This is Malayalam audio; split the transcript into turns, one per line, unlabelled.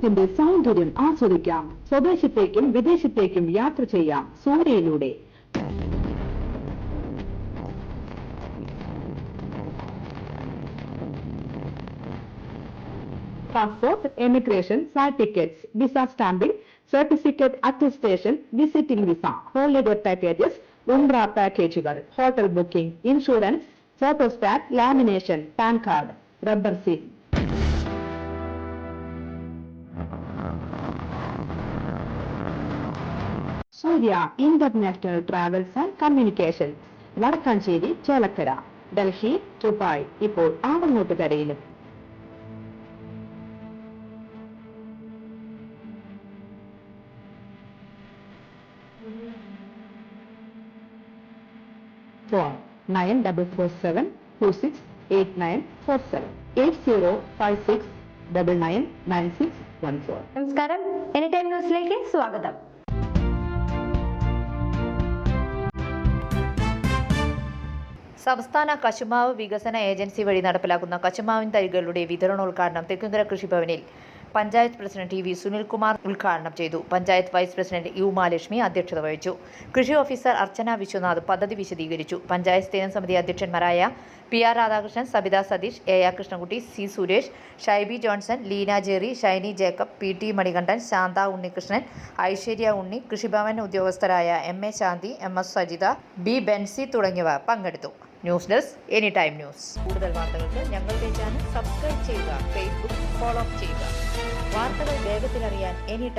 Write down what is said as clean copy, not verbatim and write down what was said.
കേരളത്തിന്റെ സൗന്ദര്യം ആസ്വദിക്കാം. സ്വദേശത്തേക്കും വിദേശത്തേക്കും യാത്ര ചെയ്യാം സൂര്യയിലൂടെ. Passport, emigration, flight tickets, visa stamping, certificate attestation, visiting visa, holiday packages, ഉംറ പാക്കേജുകൾ, hotel booking, insurance, photostat, lamination, PAN card, rubber seal. Surya international travels and communication, Vadakkanchery, Chelakkara, Delhi, Dubai, ഇപ്പോൾ ആവങ്ങോട്ടുകരയിലും. Phone 9447268947 8056999614.
നമസ്കാരം, എനി ടൈം ന്യൂസിലേക്ക് സ്വാഗതം.
സംസ്ഥാന കശുമാവ് വികസന ഏജൻസി വഴി നടപ്പിലാക്കുന്ന കശുമാവിൻ തൈകളുടെ വിതരണോദ്ഘാടനം തെക്കുംകര കൃഷിഭവനിൽ panchayat president T V Sunilkumar ഉദ്ഘാടനം ചെയ്തു. Panchayat vice president U Malakshmi അധ്യക്ഷത വഹിച്ചു. കൃഷി ഓഫീസർ അർച്ചന വിശ്വനാഥ് പദ്ധതി വിശദീകരിച്ചു. പഞ്ചായത്ത് സ്ഥിരം സമിതി അധ്യക്ഷന്മാരായ P R Radhakrishnan, Sabitha Satheesh, A R Krishnankutty, C Suresh, Shyby Johnson, Leena Jerry, Shiny Jacob, P T Manikandan, Shantha Unnikrishnan, Aishwarya Unni, Krishibhavan ഉദ്യോഗസ്ഥരായ M A Shanthi, M S Sajitha, B Benzy തുടങ്ങിയവർ പങ്കെടുത്തു. News desk any time news. കൂടുതൽ വാർത്തകൾക്ക് ഞങ്ങളുടെ ചാനൽ സബ്സ്ക്രൈബ് ചെയ്യുക, ഫേസ്ബുക്ക് ഫോളോ ചെയ്യുക. വാർത്തകൾ വേഗത്തിലറിയാൻ എനി ടൈം